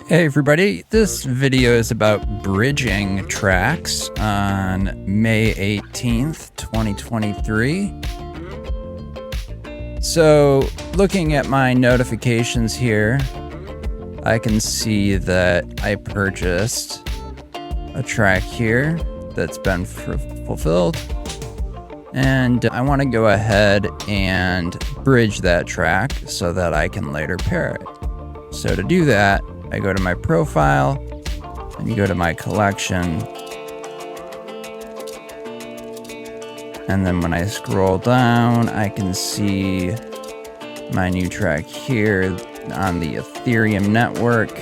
Hey everybody, this video is about bridging tracks on May 18th, 2023. So looking at my notifications here, I can see that I purchased a track here that's been fulfilled. And I want to go ahead and bridge that track so that I can later pair it. So to do that, I go to my profile and you go to my collection. And then when I scroll down, I can see my new track here on the Ethereum network.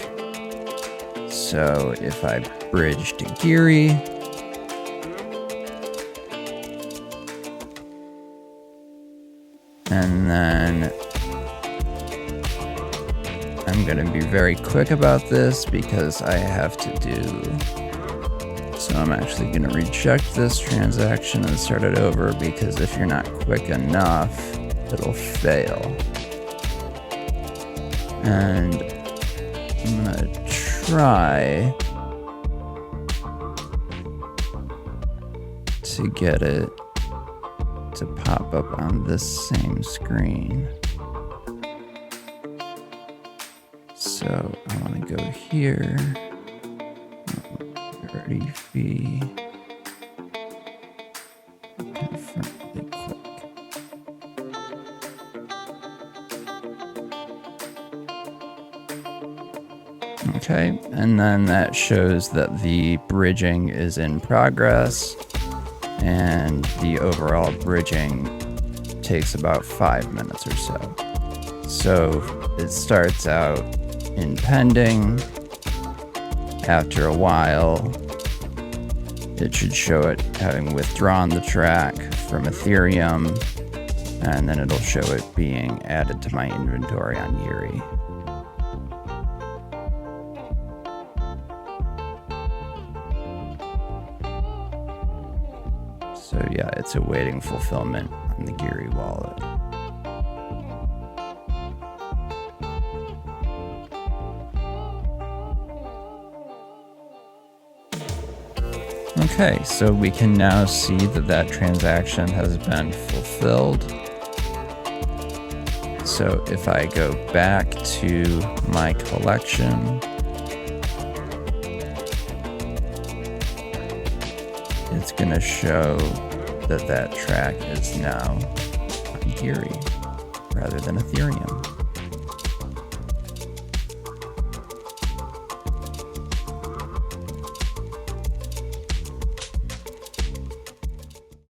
So if I bridge to GYRI, and then I'm going to be very quick about this because I have to do. So I'm actually going to reject this transaction and start it over, because if you're not quick enough, it'll fail. And I'm going to try to get it to pop up on this same screen. So I want to go here, GYRI fee, confirm really quick. Okay, and then that shows that the bridging is in progress, and the overall bridging takes about 5 minutes or so. So it starts out in pending. After a while, it should show it having withdrawn the track from Ethereum, and then it'll show it being added to my inventory on GYRI. So yeah, it's awaiting fulfillment on the GYRI wallet. Okay, so we can now see that that transaction has been fulfilled. So if I go back to my collection, it's going to show that that track is now on GYRI rather than Ethereum.